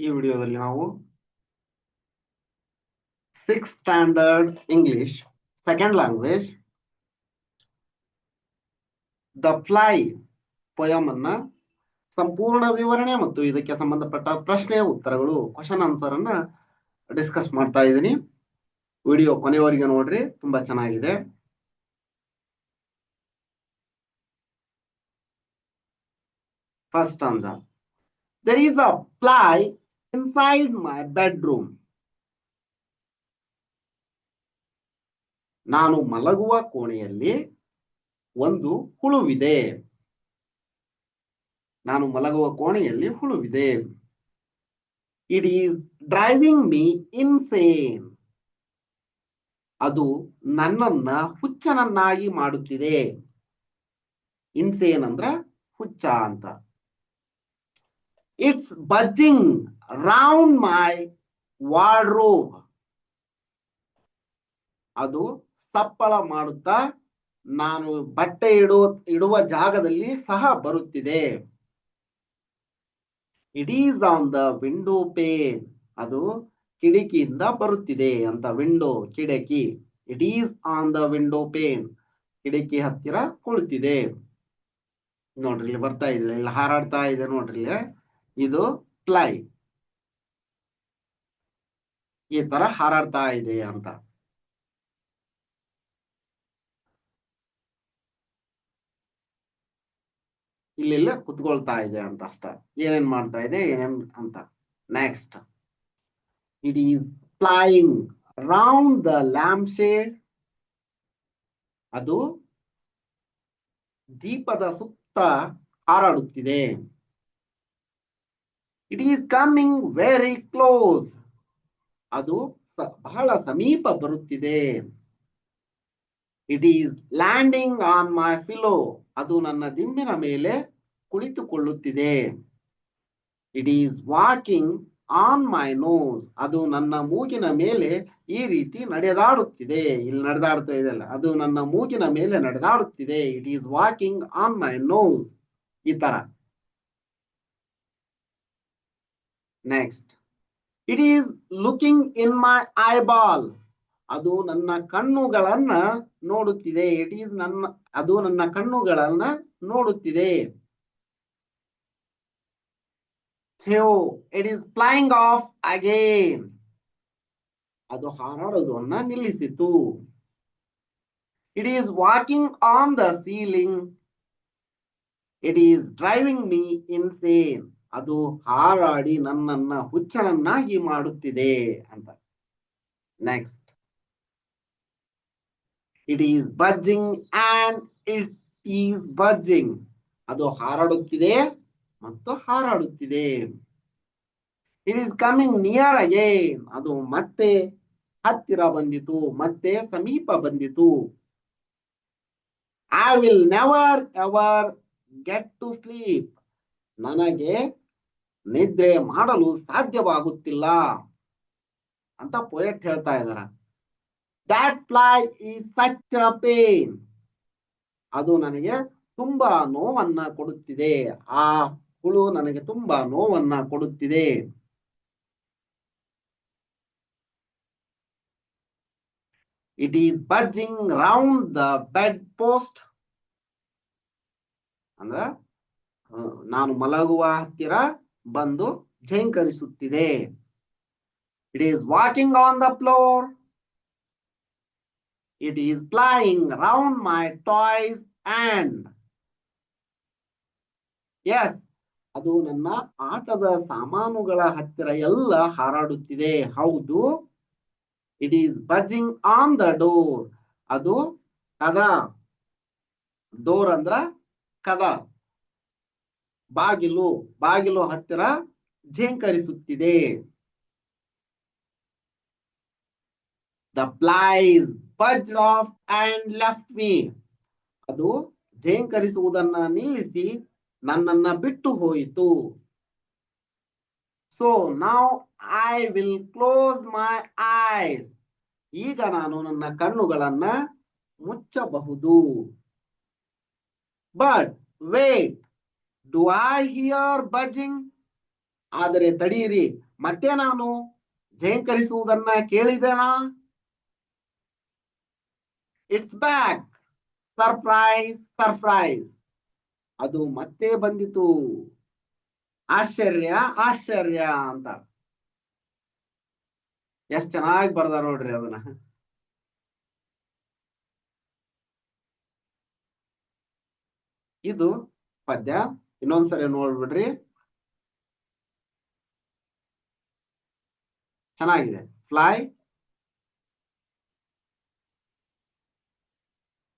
ಈ ವಿಡಿಯೋದಲ್ಲಿ ನಾವು 6th standard English second language the fly poem ಅನ್ನ ಸಂಪೂರ್ಣ ವಿವರಣೆ ಮತ್ತು ಇದಕ್ಕೆ ಸಂಬಂಧಪಟ್ಟ ಪ್ರಶ್ನೆ ಉತ್ತರಗಳು ಕ್ವಶನ್ ಆನ್ಸರ್ ಅನ್ನ ಡಿಸ್ಕಸ್ ಮಾಡ್ತಾ ಇದ್ದೀನಿ. ವಿಡಿಯೋ ಕೊನೆಯವರೆಗೆ ನೋಡ್ರಿ, ತುಂಬಾ ಚೆನ್ನಾಗಿದೆ. First answer, there is a fly inside my bedroom. ನಾನು ಮಲಗುವ ಕೋಣೆಯಲ್ಲಿ ಒಂದು ಹುಳುವಿದೆ. ನಾನು ಮಲಗುವ ಕೋಣೆಯಲ್ಲಿ ಹುಳುವಿದೆ. It is driving me insane. ಅದು ನನ್ನನ್ನ ಹುಚ್ಚನನ್ನಾಗಿ ಮಾಡುತ್ತಿದೆ. ಇನ್ಸೇನ್ ಅಂದ್ರ ಹುಚ್ಚ ಅಂತ. It's buzzing round my wardrobe. ಅದು ಸಪ್ಪಳ ಮಾಡುತ್ತಾ ನಾನು ಬಟ್ಟೆ ಇಡುವ ಜಾಗದಲ್ಲಿ ಸಹ ಬರುತ್ತಿದೆ. It is on the window pane. ಅದು ಕಿಟಕಿಯಿಂದ ಬರುತ್ತಿದೆ ಅಂತ. ವಿಂಡೋ ಕಿಟಕಿ. It is on the window pane. ಕಿಟಕಿ ಹತ್ತಿರ ಕುಳಿತಿದೆ. ನೋಡ್ರಿ, ಇಲ್ಲಿ ಬರ್ತಾ ಇದೆ, ಇಲ್ಲಿ ಹಾರಾಡ್ತಾ ಇದೆ. ನೋಡ್ರಿ, ಇದು ಫ್ಲೈ. ಈ ತರ ಹಾರಾಡ್ತಾ ಇದೆ ಅಂತ. ಇಲ್ಲೆಲ್ಲ ಕುತ್ಕೊಳ್ತಾ ಇದೆ ಅಂತ ಅಷ್ಟ. ಏನೇನ್ ಮಾಡ್ತಾ ಇದೆ ಏನೇನ್ ಅಂತ. Next, it is flying round the lamp shade. ಅದು ದೀಪದ ಸುತ್ತ ಹಾರಾಡುತ್ತಿದೆ. It is coming very close. ಅದು ಬಹಳ ಸಮೀಪ ಬರುತ್ತಿದೆ. It is landing on my pillow. ಅದು ನನ್ನ ದಿಂಬಿನ ಮೇಲೆ ಕುಳಿತುಕೊಳ್ಳುತ್ತಿದೆ. It is walking on my nose. ಅದು ನನ್ನ ಮೂಗಿನ ಮೇಲೆ ಈ ರೀತಿ ನಡೆದಾಡುತ್ತಿದೆ. ಇಲ್ಲಿ ನಡೆದಾಡ್ತಾ ಇದೆಯಲ್ಲ, ಅದು ನನ್ನ ಮೂಗಿನ ಮೇಲೆ ನಡೆದಾಡುತ್ತಿದೆ. It is walking on my nose. ಈ ತರ. Next, it is looking in my eyeball. ಅದು ನನ್ನ ಕಣ್ಣುಗಳನ್ನ ನೋಡುತ್ತಿದೆ. ಅದು ನನ್ನ ಕಣ್ಣುಗಳನ್ನ ನೋಡುತ್ತಿದೆ. It is flying off again. ಅದು ಹಾರಾಡುವುದನ್ನ ನಿಲ್ಲಿಸಿತು. It is walking on the ceiling. It is driving me insane. ಅದು ಹಾರಾಡಿ ನನ್ನನ್ನ ಹುಚ್ಚನನ್ನಾಗಿ ಮಾಡುತ್ತಿದೆ ಅಂತ. Next, it is buzzing and it is buzzing. ಅದು ಹಾರಾಡುತ್ತಿದೆ ಮತ್ತು ಹಾರಾಡುತ್ತಿದೆ. It is coming near again. ಅದು ಮತ್ತೆ ಹತ್ತಿರ ಬಂದಿತು, ಮತ್ತೆ ಸಮೀಪ ಬಂದಿತು. I will never ever get to sleep. ನನಗೆ ನಿದ್ರೆ ಮಾಡಲು ಸಾಧ್ಯವಾಗುತ್ತಿಲ್ಲ ಅಂತ ಪೋಯೆಟ್ ಹೇಳ್ತಾ ಇದಾರ. That fly is such a pain. ಅದು ನನಗೆ ತುಂಬಾ ನೋವನ್ನ ಕೊಡುತ್ತಿದೆ. ಆ ಹುಳು ನನಗೆ ತುಂಬಾ ನೋವನ್ನ ಕೊಡುತ್ತಿದೆ. It is buzzing round the bed post. ಅಂದ್ರ ನಾನು ಮಲಗುವ ಹತ್ತಿರ ಬಂದು ಝೇಂಕರಿಸುತ್ತಿದೆ. It is walking on the floor. It is flying round my toys and. Yes, ಅದು ನನ್ನ ಆಟದ ಸಾಮಾನುಗಳ ಹತ್ತಿರ ಎಲ್ಲ ಹಾರಾಡುತ್ತಿದೆ. ಹೌದು. It is buzzing on the door. ಅದು ಕದ. ಡೋರ್ ಅಂದ್ರ ಕದ, ಬಾಗಿಲು ಹತ್ತಿರ ಝೇಂಕರಿಸುತ್ತಿದೆ. The flies buzzed off and left me. ಅದು ಝೇಂಕರಿಸುವುದನ್ನ ನಿಲ್ಲಿಸಿ ನನ್ನನ್ನ ಬಿಟ್ಟು ಹೋಯಿತು. So now I will close my eyes. ಈಗ ನಾನು ನನ್ನ ಕಣ್ಣುಗಳನ್ನ ಮುಚ್ಚಬಹುದು. But wait, do I hear buzzing. ಆದರೆ ತಡೀರಿ, ಮತ್ತೆ ನಾನು ಝೇಂಕರಿಸುವುದನ್ನ ಕೇಳಿದೆನಾ? It's back. Surprise, surprise. ಅದು ಮತ್ತೆ ಬಂದಿತು. ಆಶ್ಚರ್ಯ, ಆಶ್ಚರ್ಯ ಅಂತ. ಎಷ್ಟ್ ಚೆನ್ನಾಗಿ ಬರ್ದಾರ ನೋಡ್ರಿ ಅದನ್ನ. ಇದು ಪದ್ಯ. ಇನ್ನೊಂದ್ಸರಿ ನೋಡ್ಬಿಡ್ರಿ, ಚೆನ್ನಾಗಿದೆ. Fly.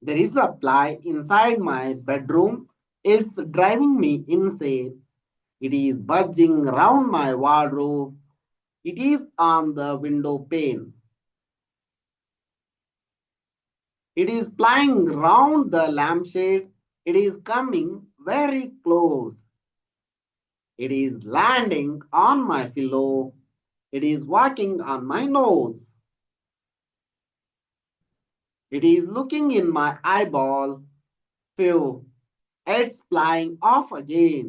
There is a fly inside my bedroom. It's driving me insane. It is buzzing round my wardrobe. It is on the window pane. It is flying round the lampshade. It is coming very close. It is landing on my pillow. It is walking on my nose. It is looking in my eyeball. Phew, it's flying off again.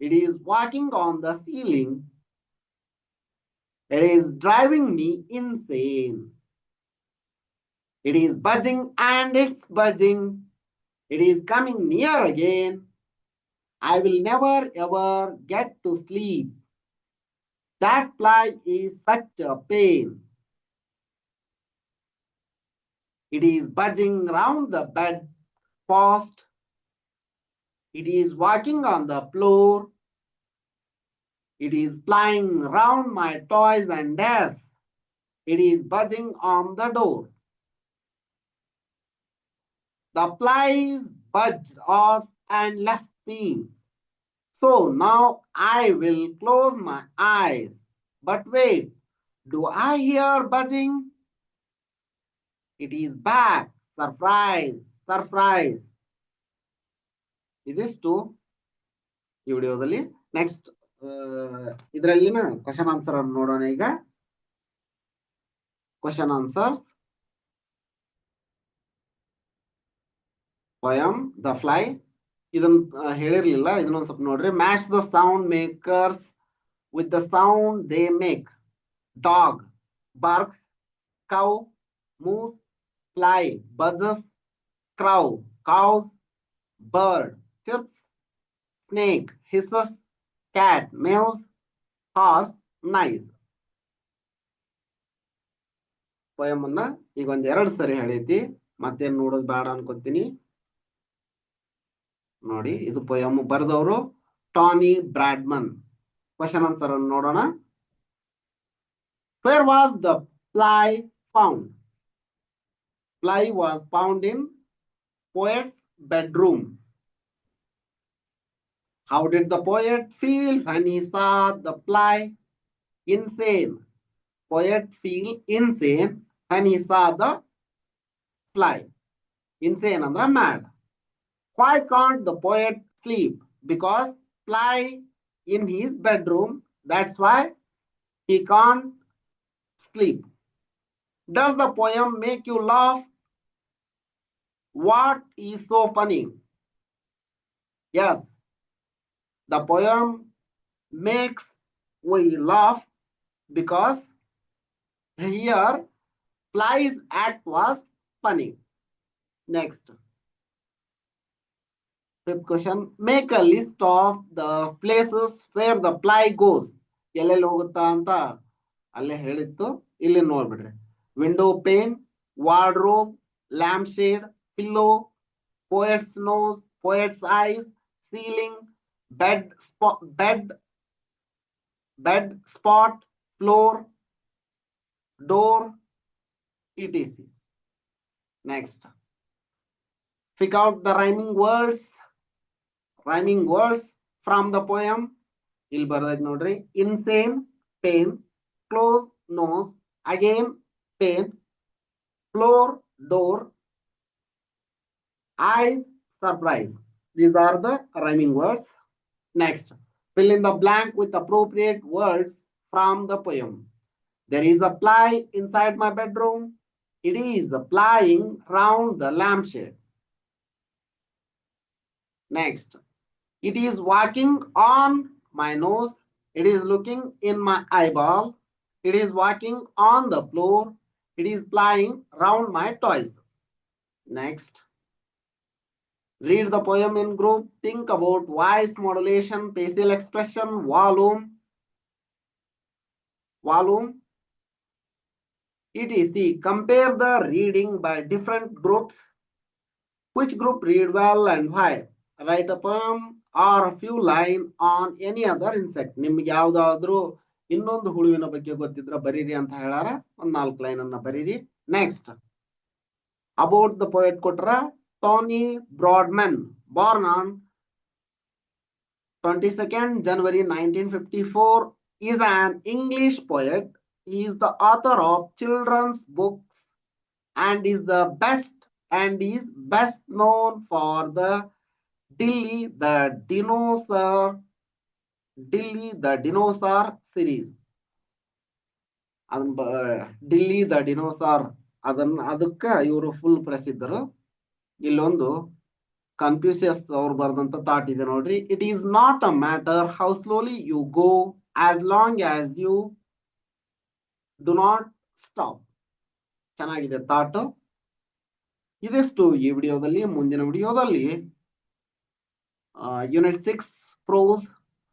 It is walking on the ceiling. It is driving me insane. It is buzzing and it's buzzing. It is coming near again. I will never ever get to sleep. That fly is such a pain. It is buzzing round the bed post. It is walking on the floor. It is flying round my toys and desk. It is buzzing on the door. The flies buzzed off and left me. So now I will close my eyes. But wait, do I hear buzzing? It is back. Surprise, surprise. ಇದಿಷ್ಟು ಈ ವಿಡಿಯೋದಲ್ಲಿ. Next ಇದರಲ್ಲಿನ question answer ಅನ್ನು ನೋಡೋಣ ಈಗ. Question answers. Poem the fly. ಇದನ್ನ ಹೇಳಿರ್ಲಿಲ್ಲ, ಇದನ್ನೊಂದು ಸ್ವಲ್ಪ ನೋಡ್ರಿ. Match the sound makers with the sound they make. Dog barks, cow moves, fly buzzes, crow cows, bird chirps, snake hisses, cat meows, horse neighs. Poem ಅನ್ನ ಈಗ ಒಂದ್ 2 ಸರಿ ಹೇಳೈತಿ, ಮತ್ತೇನ್ ನೋಡೋದು ಬೇಡ ಅನ್ಕೋತೀನಿ. ನೋಡಿ, ಇದು ಪೋಯಮ್ ಬರೆದವರು ಟಾನಿ ಬ್ರಾಡ್ಮನ್. ಕ್ವಶನ್ ಆನ್ಸರ್ ಅನ್ನು ನೋಡೋಣ. Where was the fly found? Fly was found in poet's bedroom. How did the poet feel when he saw the fly? Insane. Poet feel insane when he saw the fly. Insane andra mad. Why can't the poet sleep? Because fly in his bedroom. That's why he can't sleep. Does the poem make you laugh? What is so funny? Yes, the poem makes we laugh because here fly's act was funny. Next, fifth question. Make a list of the places where the fly goes. ಎಲ್ಲೆಲ್ಲಿ ಹೋಗುತ್ತಾ ಅಂತ ಅಲ್ಲೇ ಹೇಳಿತ್ತು, ಇಲ್ಲಿ ನೋಡ್ಬಿಡ್ರಿ. Window pane, wardrobe, lamp shade, pillow, poet's nose, poet's eyes, ceiling, bed spot, floor, door, etc. Next, pick out the rhyming words from the poem. ಇಲ್ಲಿ ಬರ್ತೈತಿ ನೋಡ್ರಿ. Insane, pain, close, nose, again, pain, floor, door, eyes, surprise. These are the rhyming words. Next, fill in the blank with appropriate words from the poem. There is a fly inside my bedroom. It is flying round the lampshade. Next, it is walking on my nose. It is looking in my eyeball. It is walking on the floor. It is flying round my toys. Next. Read the poem in group. Think about voice modulation, facial expression, volume, etc. Compare the reading by different groups. Which group read well and why? Write a poem or a few lines on any other insect. ನಿಮ್ಗೆ ಯಾವ್ದಾದ್ರು ಇನ್ನೊಂದು ಹುಳುವಿನ ಬಗ್ಗೆ ಗೊತ್ತಿದ್ರೆ ಬರೀರಿ ಅಂತ ಹೇಳಾರ. ಒಂದ್ 4 ಲೈನ್ ಅನ್ನ ಬರೀರಿ. ನೆಕ್ಸ್ಟ್. About the poet ಕೊಟ್ರ Tony Broadman, born on 22nd January 1954, is an English poet. He is the author of children's books and is best known for the Dilly the Dinosaur series. Dilly the Dinosaur ಅದಕ್ಕ ಇವರು full ಪ್ರಸಿದ್ಧರು. ಇಲ್ಲೊಂದು ಕನ್ಫ್ಯೂಸಿಯಸ್ ಅವ್ರು ಬರ್ದಂತ thought ಇದೆ ನೋಡ್ರಿ. It is not a matter how slowly you go as long as you do not stop. ಚೆನ್ನಾಗಿದೆ thought. ಇದಿಷ್ಟು ಈ ವಿಡಿಯೋದಲ್ಲಿ. ಮುಂದಿನ ವಿಡಿಯೋದಲ್ಲಿ unit 6 prose,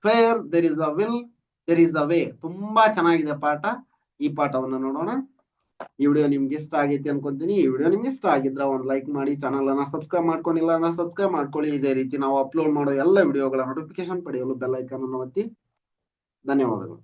where there is a will there is a way. ತುಂಬಾ ಚೆನ್ನಾಗಿದೆ ಪಾಠ. ಈ ಪಾಠವನ್ನು ನೋಡೋಣ. ಈ ವಿಡಿಯೋ ನಿಮ್ಗೆ ಇಷ್ಟ ಆಗೈತಿ ಅನ್ಕೊಂತೀನಿ. ಈ ವಿಡಿಯೋ ನಿಮ್ಗೆ ಇಷ್ಟ ಆಗಿದ್ರೆ ಒಂದು ಲೈಕ್ ಮಾಡಿ, ಚಾನಲ್ ಅನ್ನ ಸಬ್ಸ್ಕ್ರೈಬ್ ಮಾಡ್ಕೊಂಡಿಲ್ಲ ಅಂದ್ರೆ ಸಬ್ಸ್ಕ್ರೈಬ್ ಮಾಡ್ಕೊಳ್ಳಿ. ಇದೇ ರೀತಿ ನಾವು ಅಪ್ಲೋಡ್ ಮಾಡೋ ಎಲ್ಲ ವಿಡಿಯೋಗಳ ನೋಟಿಫಿಕೇಶನ್ ಪಡೆಯಲು ಬೆಲ್ ಐಕಾನ್ ಅನ್ನು ಒತ್ತಿ. ಧನ್ಯವಾದಗಳು.